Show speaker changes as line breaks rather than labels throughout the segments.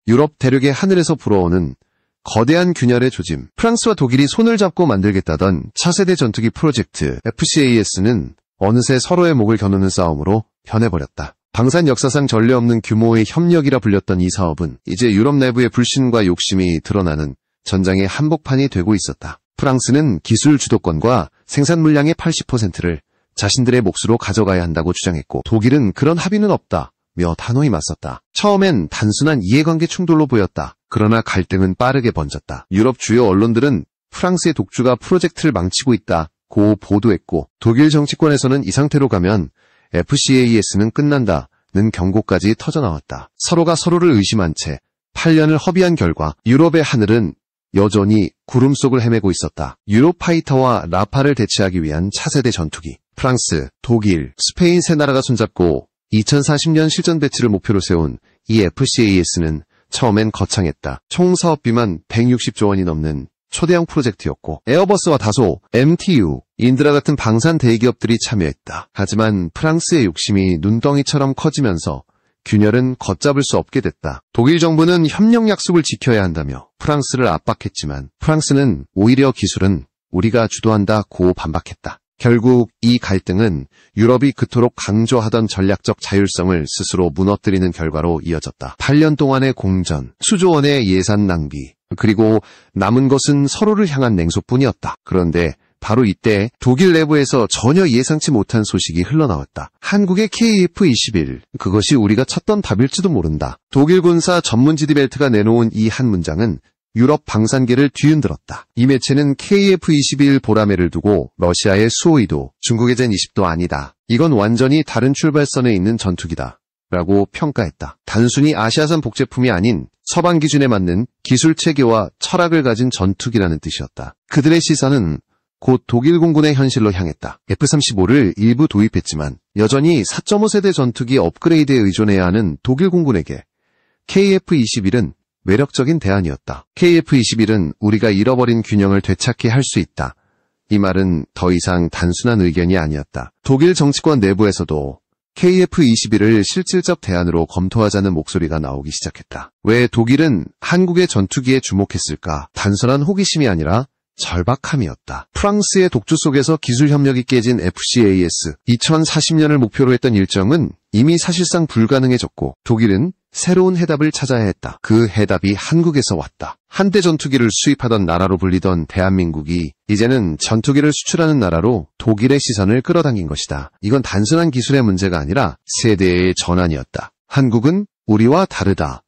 유럽 대륙의 하늘에서 불어오는 거대한 균열의 조짐. 프랑스와 독일이 손을 잡고 만들겠다던 차세대 전투기 프로젝트 FCAS는 어느새 서로의 목을 겨누는 싸움으로 변해버렸다. 방산 역사상 전례 없는 규모의 협력이라 불렸던 이 사업은 이제 유럽 내부의 불신과 욕심이 드러나는 전장의 한복판이 되고 있었다. 프랑스는 기술 주도권과 생산 물량의 80%를 자신들의 몫으로 가져가야 한다고 주장했고, 독일은 그런 합의는 없다며 단호히 맞섰다. 처음엔 단순한 이해관계 충돌로 보였다. 그러나 갈등은 빠르게 번졌다. 유럽 주요 언론들은 프랑스의 독주가 프로젝트를 망치고 있다고 보도했고, 독일 정치권에서는 이 상태로 가면 FCAS는 끝난다는 경고까지 터져나왔다. 서로가 서로를 의심한 채 8년을 허비한 결과 유럽의 하늘은 여전히 구름 속을 헤매고 있었다. 유로파이터와 라파를 대체하기 위한 차세대 전투기. 프랑스, 독일, 스페인 세 나라가 손잡고 2040년 실전 배치를 목표로 세운 이 FCAS는 처음엔 거창했다. 총 사업비만 160조 원이 넘는 초대형 프로젝트였고, 에어버스와 다소, MTU, 인드라 같은 방산 대기업들이 참여했다. 하지만 프랑스의 욕심이 눈덩이처럼 커지면서 균열은 걷잡을 수 없게 됐다. 독일 정부는 협력 약속을 지켜야 한다며 프랑스를 압박했지만, 프랑스는 오히려 기술은 우리가 주도한다고 반박했다. 결국 이 갈등은 유럽이 그토록 강조하던 전략적 자율성을 스스로 무너뜨리는 결과로 이어졌다. 8년 동안의 공전, 수조 원의 예산 낭비, 그리고 남은 것은 서로를 향한 냉소뿐이었다. 그런데 바로 이때 독일 내부에서 전혀 예상치 못한 소식이 흘러나왔다. 한국의 KF-21, 그것이 우리가 찾던 답일지도 모른다. 독일 군사 전문지디 벨트가 내놓은 이 한 문장은 유럽 방산계를 뒤흔들었다. 이 매체는 KF-21 보라매를 두고 러시아의 수호이도, 중국의 젠20도 아니다. 이건 완전히 다른 출발선에 있는 전투기다 라고 평가했다. 단순히 아시아산 복제품이 아닌 서방 기준에 맞는 기술 체계와 철학을 가진 전투기라는 뜻이었다. 그들의 시선은 곧 독일 공군의 현실로 향했다. F-35를 일부 도입했지만 여전히 4.5세대 전투기 업그레이드에 의존해야 하는 독일 공군에게 KF-21은 매력적인 대안이었다. KF-21은 우리가 잃어버린 균형을 되찾게 할 수 있다. 이 말은 더 이상 단순한 의견이 아니었다. 독일 정치권 내부에서도 KF-21을 실질적 대안으로 검토하자는 목소리가 나오기 시작했다. 왜 독일은 한국의 전투기에 주목했을까? 단순한 호기심이 아니라 절박함이었다. 프랑스의 독주 속에서 기술 협력이 깨진 FCAS, 2040년을 목표로 했던 일정은 이미 사실상 불가능해졌고, 독일은 새로운 해답을 찾아야 했다. 그 해답이 한국에서 왔다. 한대 전투기를 수입하던 나라로 불리던 대한민국이 이제는 전투기를 수출하는 나라로 독일의 시선을 끌어당긴 것이다. 이건 단순한 기술의 문제가 아니라 세대의 전환이었다. 한국은 우리와 다르다.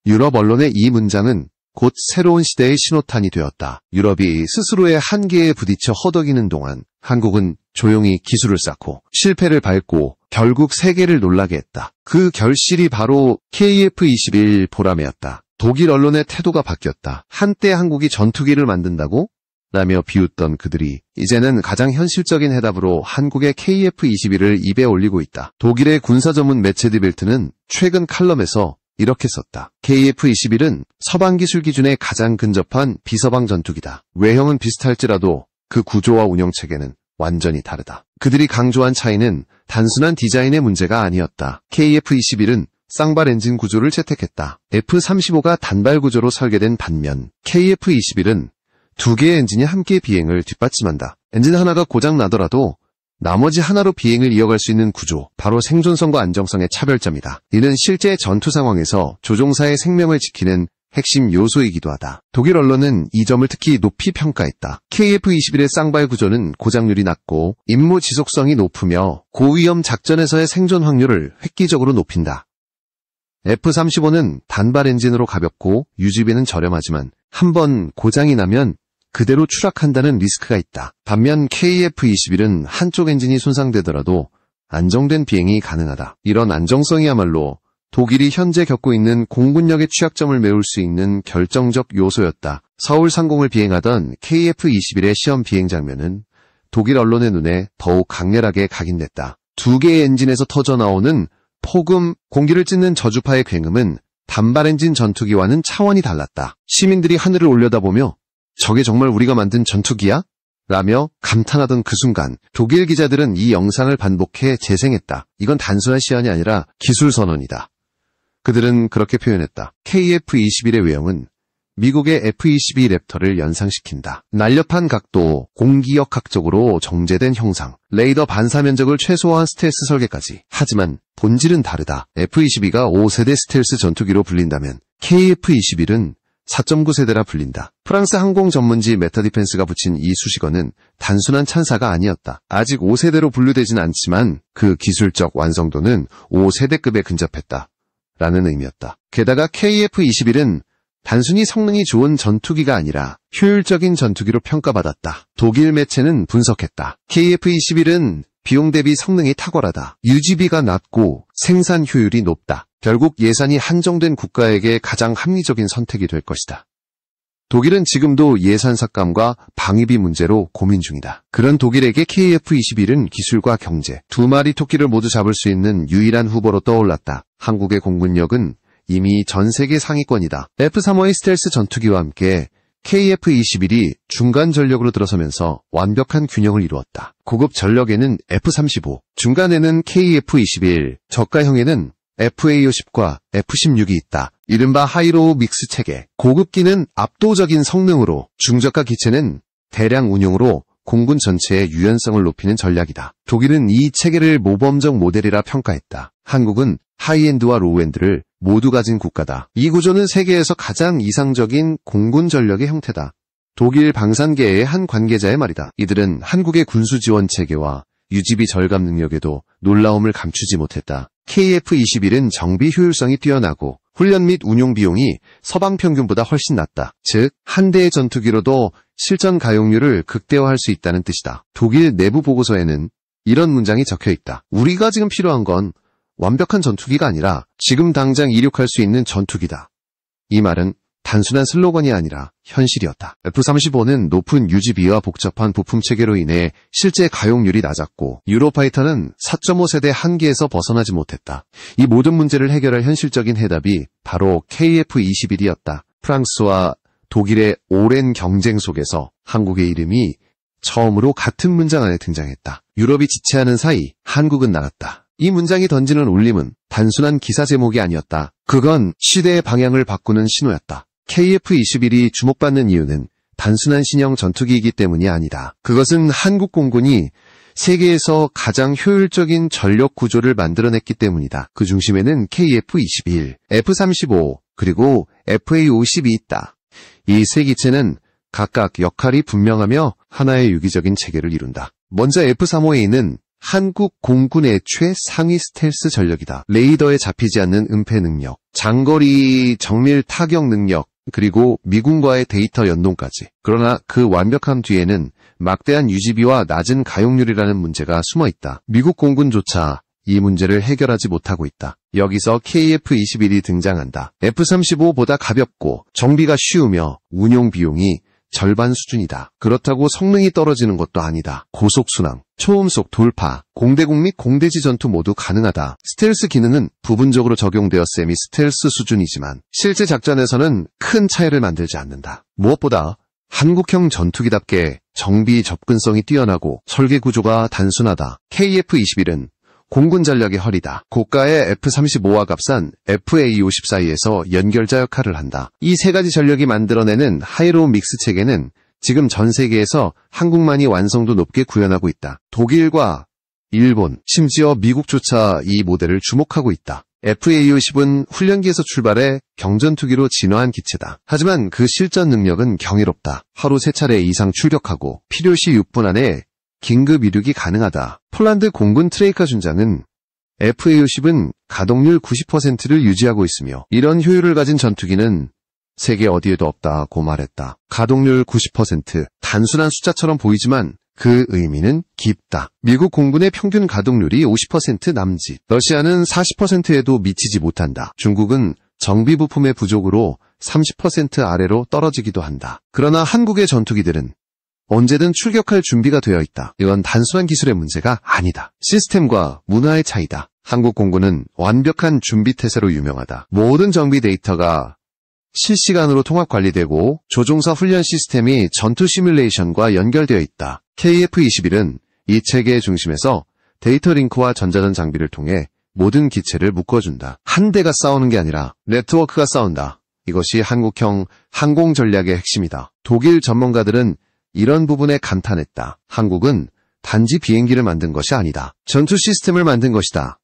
유럽 언론의 이 문장은 곧 새로운 시대의 신호탄이 되었다. 유럽이 스스로의 한계에 부딪혀 허덕이는 동안 한국은 조용히 기술을 쌓고 실패를 밟고 결국 세계를 놀라게 했다. 그 결실이 바로 KF-21 보라매였다. 독일 언론의 태도가 바뀌었다. 한때 한국이 전투기를 만든다고? 라며 비웃던 그들이 이제는 가장 현실적인 해답으로 한국의 KF-21을 입에 올리고 있다. 독일의 군사 전문 매체 디벨트는 최근 칼럼에서 이렇게 썼다. KF-21은 서방 기술 기준에 가장 근접한 비서방 전투기다. 외형은 비슷할지라도 그 구조와 운영체계는 완전히 다르다. 그들이 강조한 차이는 단순한 디자인의 문제가 아니었다. KF-21은 쌍발 엔진 구조를 채택했다. F-35가 단발 구조로 설계된 반면 KF-21은 두 개의 엔진이 함께 비행을 뒷받침한다. 엔진 하나가 고장 나더라도 나머지 하나로 비행을 이어갈 수 있는 구조, 바로 생존성과 안정성의 차별점이다. 이는 실제 전투 상황에서 조종사의 생명을 지키는 핵심 요소이기도 하다. 독일 언론은 이 점을 특히 높이 평가했다. KF-21의 쌍발 구조는 고장률이 낮고 임무 지속성이 높으며 고위험 작전에서의 생존 확률을 획기적으로 높인다. F-35는 단발 엔진으로 가볍고 유지비는 저렴하지만 한번 고장이 나면 그대로 추락한다는 리스크가 있다. 반면 KF-21은 한쪽 엔진이 손상되더라도 안정된 비행이 가능하다. 이런 안정성이야말로 독일이 현재 겪고 있는 공군력의 취약점을 메울 수 있는 결정적 요소였다. 서울 상공을 비행하던 KF-21의 시험 비행 장면은 독일 언론의 눈에 더욱 강렬하게 각인됐다. 두 개의 엔진에서 터져나오는 폭음, 공기를 찢는 저주파의 굉음은 단발 엔진 전투기와는 차원이 달랐다. 시민들이 하늘을 올려다보며 저게 정말 우리가 만든 전투기야? 라며 감탄하던 그 순간 독일 기자들은 이 영상을 반복해 재생했다. 이건 단순한 시연이 아니라 기술 선언이다. 그들은 그렇게 표현했다. KF-21의 외형은 미국의 F-22 랩터를 연상시킨다. 날렵한 각도, 공기역학적으로 정제된 형상, 레이더 반사 면적을 최소화한 스텔스 설계까지. 하지만 본질은 다르다. F-22가 5세대 스텔스 전투기로 불린다면 KF-21은 4.9세대라 불린다. 프랑스 항공 전문지 메타디펜스가 붙인 이 수식어는 단순한 찬사가 아니었다. 아직 5세대로 분류되진 않지만 그 기술적 완성도는 5세대급에 근접했다. 라는 의미였다. 게다가 KF-21은 단순히 성능이 좋은 전투기가 아니라 효율적인 전투기로 평가받았다. 독일 매체는 분석했다. KF-21은 비용 대비 성능이 탁월하다. 유지비가 낮고 생산 효율이 높다. 결국 예산이 한정된 국가에게 가장 합리적인 선택이 될 것이다. 독일은 지금도 예산 삭감과 방위비 문제로 고민 중이다. 그런 독일에게 KF-21은 기술과 경제, 두 마리 토끼를 모두 잡을 수 있는 유일한 후보로 떠올랐다. 한국의 공군력은 이미 전 세계 상위권이다. F-35의 스텔스 전투기와 함께 KF-21이 중간 전력으로 들어서면서 완벽한 균형을 이루었다. 고급 전력에는 F-35, 중간에는 KF-21, 저가형에는 FA-50과 F-16이 있다. 이른바 하이로우 믹스 체계. 고급기는 압도적인 성능으로, 중저가 기체는 대량 운용으로 공군 전체의 유연성을 높이는 전략이다. 독일은 이 체계를 모범적 모델이라 평가했다. 한국은 하이엔드와 로우엔드를 모두 가진 국가다. 이 구조는 세계에서 가장 이상적인 공군 전력의 형태다. 독일 방산계의 한 관계자의 말이다. 이들은 한국의 군수 지원 체계와 유지비 절감 능력에도 놀라움을 감추지 못했다. KF-21은 정비 효율성이 뛰어나고 훈련 및 운용 비용이 서방 평균보다 훨씬 낮다. 즉, 한 대의 전투기로도 실전 가용률을 극대화할 수 있다는 뜻이다. 독일 내부 보고서에는 이런 문장이 적혀 있다. 우리가 지금 필요한 건 완벽한 전투기가 아니라 지금 당장 이륙할 수 있는 전투기다. 이 말은 단순한 슬로건이 아니라 현실이었다. F-35는 높은 유지비와 복잡한 부품 체계로 인해 실제 가용률이 낮았고 유로파이터는 4.5세대 한계에서 벗어나지 못했다. 이 모든 문제를 해결할 현실적인 해답이 바로 KF-21이었다. 프랑스와 독일의 오랜 경쟁 속에서 한국의 이름이 처음으로 같은 문장 안에 등장했다. 유럽이 지체하는 사이 한국은 나갔다. 이 문장이 던지는 울림은 단순한 기사 제목이 아니었다. 그건 시대의 방향을 바꾸는 신호였다. KF-21이 주목받는 이유는 단순한 신형 전투기이기 때문이 아니다. 그것은 한국 공군이 세계에서 가장 효율적인 전력 구조를 만들어냈기 때문이다. 그 중심에는 KF-21, F-35, 그리고 FA-50이 있다. 이 세 기체는 각각 역할이 분명하며 하나의 유기적인 체계를 이룬다. 먼저 F-35A는 한국 공군의 최상위 스텔스 전력이다. 레이더에 잡히지 않는 은폐 능력, 장거리 정밀 타격 능력, 그리고 미군과의 데이터 연동까지. 그러나 그 완벽함 뒤에는 막대한 유지비와 낮은 가용률이라는 문제가 숨어 있다. 미국 공군조차 이 문제를 해결하지 못하고 있다. 여기서 KF-21이 등장한다. F-35보다 가볍고 정비가 쉬우며 운용 비용이 절반 수준이다. 그렇다고 성능이 떨어지는 것도 아니다. 고속순항, 초음속 돌파, 공대공 및 공대지 전투 모두 가능하다. 스텔스 기능은 부분적으로 적용되어 세미 스텔스 수준이지만 실제 작전에서는 큰 차이를 만들지 않는다. 무엇보다 한국형 전투기답게 정비 접근성이 뛰어나고 설계 구조가 단순하다. KF-21은 공군 전략의 허리다. 고가의 F-35와 값싼 FA-50 사이에서 연결자 역할을 한다. 이 세 가지 전력이 만들어내는 하이로우 믹스 체계는 지금 전 세계에서 한국만이 완성도 높게 구현하고 있다. 독일과 일본, 심지어 미국조차 이 모델을 주목하고 있다. FA-50은 훈련기에서 출발해 경전투기로 진화한 기체다. 하지만 그 실전 능력은 경이롭다. 하루 3차례 이상 출격하고 필요시 6분 안에 긴급 이륙이 가능하다. 폴란드 공군 트레이카 준장은 FA-50은 가동률 90%를 유지하고 있으며 이런 효율을 가진 전투기는 세계 어디에도 없다고 말했다. 가동률 90%, 단순한 숫자처럼 보이지만 그 의미는 깊다. 미국 공군의 평균 가동률이 50% 남짓, 러시아는 40%에도 미치지 못한다. 중국은 정비 부품의 부족으로 30% 아래로 떨어지기도 한다. 그러나 한국의 전투기들은 언제든 출격할 준비가 되어 있다. 이건 단순한 기술의 문제가 아니다. 시스템과 문화의 차이다. 한국 공군은 완벽한 준비 태세로 유명하다. 모든 정비 데이터가 실시간으로 통합 관리되고 조종사 훈련 시스템이 전투 시뮬레이션과 연결되어 있다. KF-21은 이 체계의 중심에서 데이터 링크와 전자전 장비를 통해 모든 기체를 묶어준다. 한 대가 싸우는 게 아니라 네트워크가 싸운다. 이것이 한국형 항공 전략의 핵심이다. 독일 전문가들은 이런 부분에 감탄했다. 한국은 단지 비행기를 만든 것이 아니다. 전투 시스템을 만든 것이다.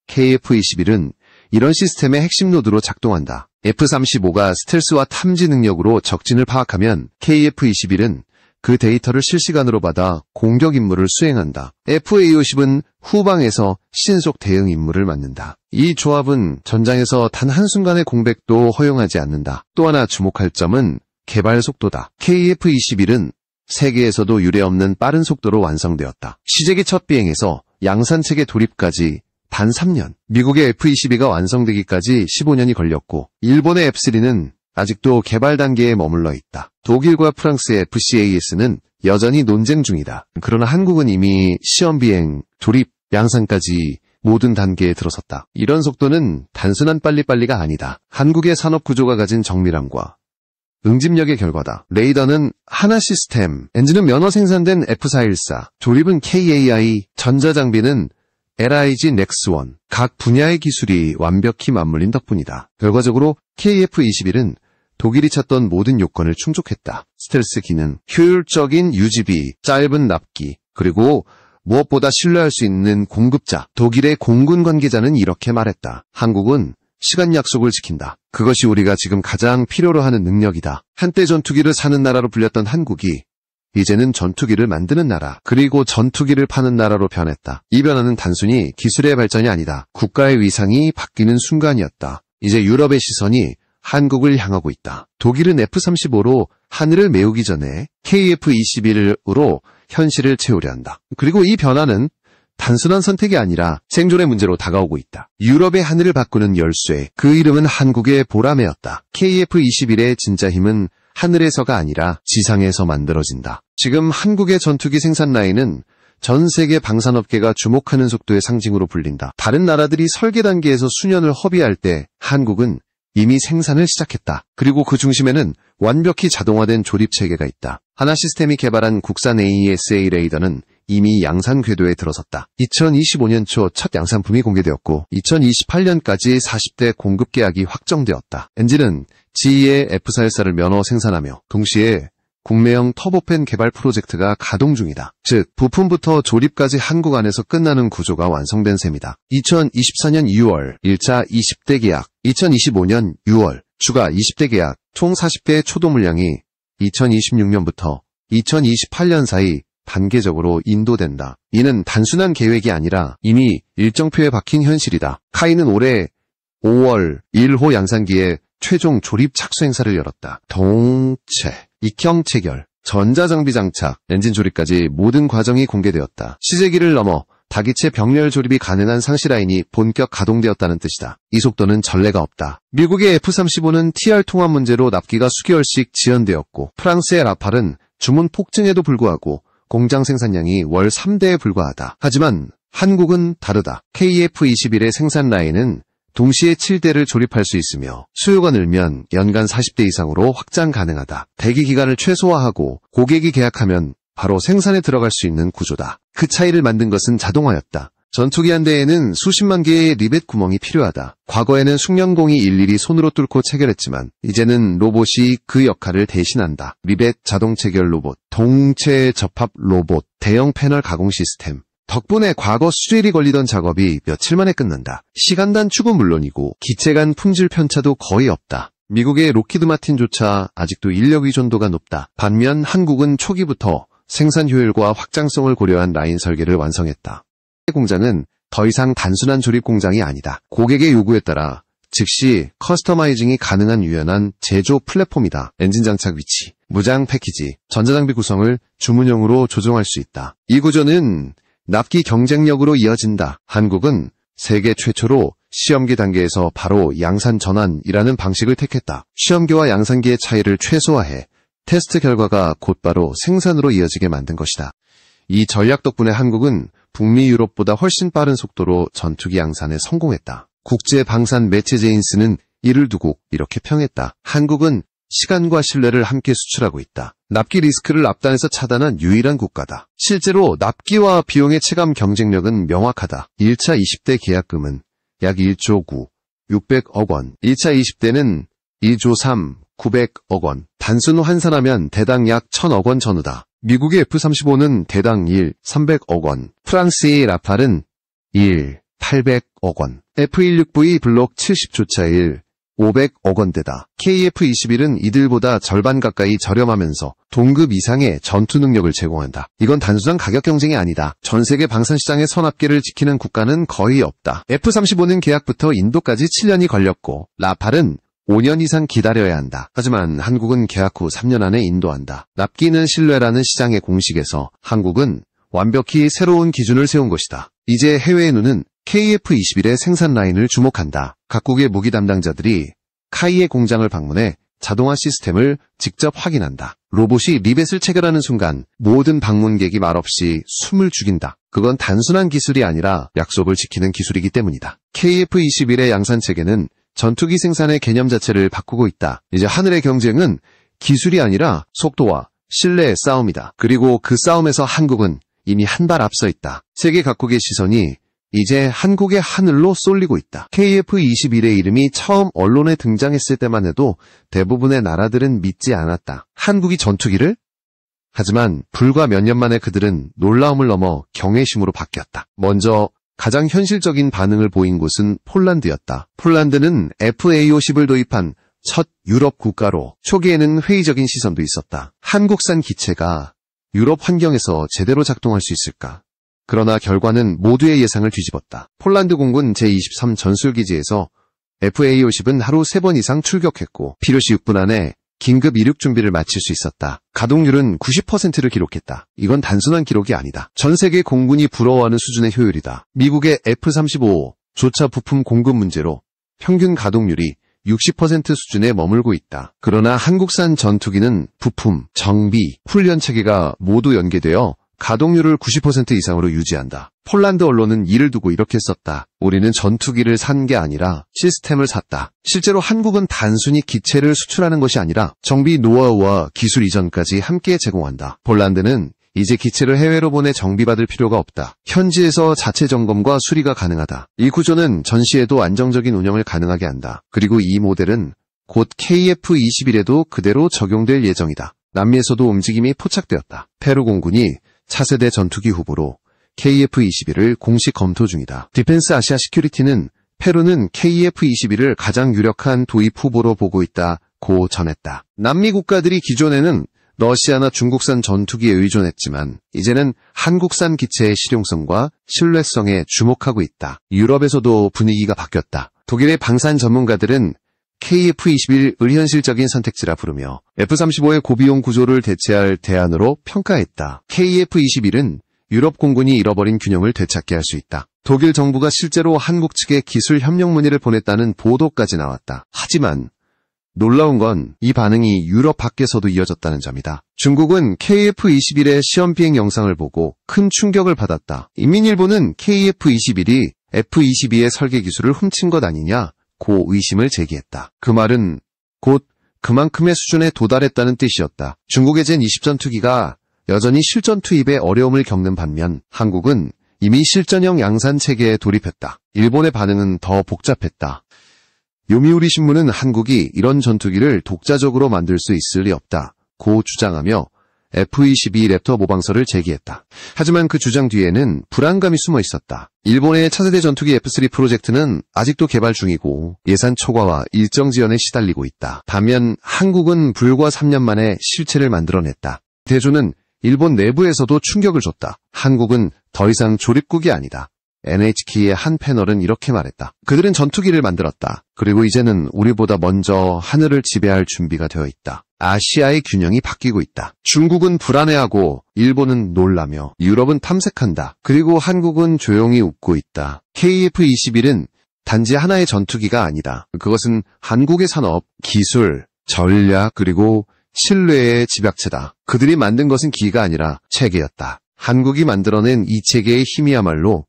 KF-21은 이런 시스템의 핵심 노드로 작동한다. F-35가 스텔스와 탐지 능력으로 적진을 파악하면 KF-21은 그 데이터를 실시간으로 받아 공격 임무를 수행한다. FA-50은 후방에서 신속 대응 임무를 맡는다. 이 조합은 전장에서 단 한순간의 공백도 허용하지 않는다. 또 하나 주목할 점은 개발 속도다. KF-21은 세계에서도 유례없는 빠른 속도로 완성되었다. 시제기 첫 비행에서 양산체계 도입까지 단 3년, 미국의 F-22가 완성되기까지 15년이 걸렸고 일본의 F-3는 아직도 개발 단계에 머물러 있다. 독일과 프랑스의 FCAS는 여전히 논쟁 중이다. 그러나 한국은 이미 시험비행, 조립, 양산까지 모든 단계에 들어섰다. 이런 속도는 단순한 빨리빨리가 아니다. 한국의 산업 구조가 가진 정밀함과 응집력의 결과다. 레이더는 하나 시스템, 엔진은 면허 생산된 F414, 조립은 KAI, 전자장비는 LIG 넥스1, 각 분야의 기술이 완벽히 맞물린 덕분이다. 결과적으로 KF-21은 독일이 찾던 모든 요건을 충족했다. 스텔스 기능, 효율적인 유지비, 짧은 납기, 그리고 무엇보다 신뢰할 수 있는 공급자. 독일의 공군 관계자는 이렇게 말했다. 한국은 시간 약속을 지킨다. 그것이 우리가 지금 가장 필요로 하는 능력이다. 한때 전투기를 사는 나라로 불렸던 한국이 이제는 전투기를 만드는 나라, 그리고 전투기를 파는 나라로 변했다. 이 변화는 단순히 기술의 발전이 아니다. 국가의 위상이 바뀌는 순간이었다. 이제 유럽의 시선이 한국을 향하고 있다. 독일은 F-35로 하늘을 메우기 전에 KF-21으로 현실을 채우려 한다. 그리고 이 변화는 단순한 선택이 아니라 생존의 문제로 다가오고 있다. 유럽의 하늘을 바꾸는 열쇠, 그 이름은 한국의 보라매였다. KF-21의 진짜 힘은 하늘에서가 아니라 지상에서 만들어진다. 지금 한국의 전투기 생산 라인은 전 세계 방산업계가 주목하는 속도의 상징으로 불린다. 다른 나라들이 설계 단계에서 수년을 허비할 때 한국은 이미 생산을 시작했다. 그리고 그 중심에는 완벽히 자동화된 조립 체계가 있다. 하나 시스템이 개발한 국산 AESA 레이더는 이미 양산 궤도에 들어섰다. 2025년 초 첫 양산품이 공개되었고 2028년까지 40대 공급 계약이 확정되었다. 엔진은 GE의 F414를 면허 생산하며 동시에 국내형 터보팬 개발 프로젝트가 가동 중이다. 즉 부품부터 조립까지 한국 안에서 끝나는 구조가 완성된 셈이다. 2024년 6월 1차 20대 계약, 2025년 6월 추가 20대 계약, 총 40대의 초도 물량이 2026년부터 2028년 사이 단계적으로 인도된다. 이는 단순한 계획이 아니라 이미 일정표에 박힌 현실이다. 카이는 올해 5월 1호 양산기에 최종 조립 착수 행사를 열었다. 동체, 익형 체결, 전자장비 장착, 엔진 조립까지 모든 과정이 공개되었다. 시제기를 넘어 다기체 병렬 조립이 가능한 상시 라인이 본격 가동되었다는 뜻이다. 이 속도는 전례가 없다. 미국의 F-35는 TR 통합 문제로 납기가 수개월씩 지연되었고 프랑스의 라팔은 주문 폭증에도 불구하고 공장 생산량이 월 3대에 불과하다. 하지만 한국은 다르다. KF-21의 생산 라인은 동시에 7대를 조립할 수 있으며 수요가 늘면 연간 40대 이상으로 확장 가능하다. 대기 기간을 최소화하고 고객이 계약하면 바로 생산에 들어갈 수 있는 구조다. 그 차이를 만든 것은 자동화였다. 전투기 한 대에는 수십만 개의 리벳 구멍이 필요하다. 과거에는 숙련공이 일일이 손으로 뚫고 체결했지만 이제는 로봇이 그 역할을 대신한다. 리벳 자동 체결 로봇, 동체 접합 로봇, 대형 패널 가공 시스템. 덕분에 과거 수주일이 걸리던 작업이 며칠 만에 끝난다. 시간 단축은 물론이고 기체 간 품질 편차도 거의 없다. 미국의 로키드 마틴조차 아직도 인력 의존도가 높다. 반면 한국은 초기부터 생산 효율과 확장성을 고려한 라인 설계를 완성했다. 공장은 더 이상 단순한 조립 공장이 아니다. 고객의 요구에 따라 즉시 커스터마이징이 가능한 유연한 제조 플랫폼이다. 엔진 장착 위치, 무장 패키지, 전자장비 구성을 주문형으로 조정할 수 있다. 이 구조는 납기 경쟁력으로 이어진다. 한국은 세계 최초로 시험기 단계에서 바로 양산 전환이라는 방식을 택했다. 시험기와 양산기의 차이를 최소화해 테스트 결과가 곧바로 생산으로 이어지게 만든 것이다. 이 전략 덕분에 한국은 북미 유럽보다 훨씬 빠른 속도로 전투기 양산에 성공했다. 국제 방산 매체 제인스는 이를 두고 이렇게 평했다. 한국은 시간과 신뢰를 함께 수출하고 있다. 납기 리스크를 앞단에서 차단한 유일한 국가다. 실제로 납기와 비용의 체감 경쟁력은 명확하다. 1차 20대 계약금은 약 1조 9, 600억 원. 2차 20대는 2조 3, 900억 원. 단순 환산하면 대당 약 1000억 원 전후다. 미국의 F-35는 대당 1, 300억 원. 프랑스의 라팔은 1, 800억 원. F-16V 블록 70조차 1, 500억 원대다. KF-21은 이들보다 절반 가까이 저렴하면서 동급 이상의 전투 능력을 제공한다. 이건 단순한 가격 경쟁이 아니다. 전 세계 방산시장의 선압계를 지키는 국가는 거의 없다. F-35는 계약부터 인도까지 7년이 걸렸고 라팔은 5년 이상 기다려야 한다. 하지만 한국은 계약 후 3년 안에 인도한다. 납기는 신뢰라는 시장의 공식에서 한국은 완벽히 새로운 기준을 세운 것이다. 이제 해외의 눈은 KF-21의 생산 라인을 주목한다. 각국의 무기 담당자들이 카이의 공장을 방문해 자동화 시스템을 직접 확인한다. 로봇이 리벳을 체결하는 순간 모든 방문객이 말없이 숨을 죽인다. 그건 단순한 기술이 아니라 약속을 지키는 기술이기 때문이다. KF-21의 양산체계는 전투기 생산의 개념 자체를 바꾸고 있다. 이제 하늘의 경쟁은 기술이 아니라 속도와 신뢰의 싸움이다. 그리고 그 싸움에서 한국은 이미 한 발 앞서 있다. 세계 각국의 시선이 이제 한국의 하늘로 쏠리고 있다. KF-21의 이름이 처음 언론에 등장했을 때만 해도 대부분의 나라들은 믿지 않았다. 한국이 전투기를? 하지만 불과 몇 년 만에 그들은 놀라움을 넘어 경외심으로 바뀌었다. 먼저 가장 현실적인 반응을 보인 곳은 폴란드였다. 폴란드는 FA-50을 도입한 첫 유럽 국가로 초기에는 회의적인 시선도 있었다. 한국산 기체가 유럽 환경에서 제대로 작동할 수 있을까? 그러나 결과는 모두의 예상을 뒤집었다. 폴란드 공군 제23 전술기지에서 FA-50은 하루 3번 이상 출격했고 필요시 6분 안에 긴급 이륙 준비를 마칠 수 있었다. 가동률은 90%를 기록했다. 이건 단순한 기록이 아니다. 전 세계 공군이 부러워하는 수준의 효율이다. 미국의 F-35조차 부품 공급 문제로 평균 가동률이 60% 수준에 머물고 있다. 그러나 한국산 전투기는 부품, 정비, 훈련 체계가 모두 연계되어 가동률을 90% 이상으로 유지한다. 폴란드 언론은 이를 두고 이렇게 썼다. 우리는 전투기를 산 게 아니라 시스템을 샀다. 실제로 한국은 단순히 기체를 수출하는 것이 아니라 정비 노하우와 기술 이전까지 함께 제공한다. 폴란드는 이제 기체를 해외로 보내 정비받을 필요가 없다. 현지에서 자체 점검과 수리가 가능하다. 이 구조는 전시에도 안정적인 운영을 가능하게 한다. 그리고 이 모델은 곧 KF-21에도 그대로 적용될 예정이다. 남미에서도 움직임이 포착되었다. 페루 공군이 차세대 전투기 후보로 KF-21을 공식 검토 중이다. 디펜스 아시아 시큐리티는 페루는 KF-21을 가장 유력한 도입 후보로 보고 있다고 전했다. 남미 국가들이 기존에는 러시아나 중국산 전투기에 의존했지만 이제는 한국산 기체의 실용성과 신뢰성에 주목하고 있다. 유럽에서도 분위기가 바뀌었다. 독일의 방산 전문가들은 KF-21을 현실적인 선택지라 부르며 F-35의 고비용 구조를 대체할 대안으로 평가했다. KF-21은 유럽 공군이 잃어버린 균형을 되찾게 할 수 있다. 독일 정부가 실제로 한국 측에 기술 협력 문의를 보냈다는 보도까지 나왔다. 하지만 놀라운 건 이 반응이 유럽 밖에서도 이어졌다는 점이다. 중국은 KF-21의 시험 비행 영상을 보고 큰 충격을 받았다. 인민일보는 KF-21이 F-22의 설계 기술을 훔친 것 아니냐 고 의심을 제기했다. 그 말은 곧 그만큼의 수준에 도달했다는 뜻이었다. 중국의 젠20 전투기가 여전히 실전 투입에 어려움을 겪는 반면 한국은 이미 실전형 양산 체계에 돌입했다. 일본의 반응은 더 복잡했다. 요미우리 신문은 한국이 이런 전투기를 독자적으로 만들 수 있을 리 없다 고 주장하며 F-22 랩터 모방설을 제기했다. 하지만 그 주장 뒤에는 불안감이 숨어 있었다. 일본의 차세대 전투기 F-3 프로젝트는 아직도 개발 중이고 예산 초과와 일정 지연에 시달리고 있다. 반면 한국은 불과 3년 만에 실체를 만들어냈다. 대조는 일본 내부에서도 충격을 줬다. 한국은 더 이상 조립국이 아니다. NHK의 한 패널은 이렇게 말했다. 그들은 전투기를 만들었다. 그리고 이제는 우리보다 먼저 하늘을 지배할 준비가 되어 있다. 아시아의 균형이 바뀌고 있다. 중국은 불안해하고 일본은 놀라며 유럽은 탐색한다. 그리고 한국은 조용히 웃고 있다. KF-21은 단지 하나의 전투기가 아니다. 그것은 한국의 산업, 기술, 전략 그리고 신뢰의 집약체다. 그들이 만든 것은 기가 아니라 체계였다. 한국이 만들어낸 이 체계의 힘이야말로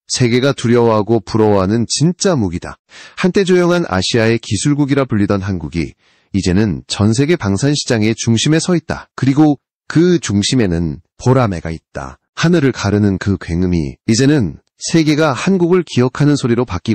세계가 두려워하고 부러워하는 진짜 무기다. 한때 조용한 아시아의 기술국이라 불리던 한국이 이제는 전 세계 방산 시장의 중심에 서 있다. 그리고 그 중심에는 보라매가 있다. 하늘을 가르는 그 굉음이 이제는 세계가 한국을 기억하는 소리로 바뀌고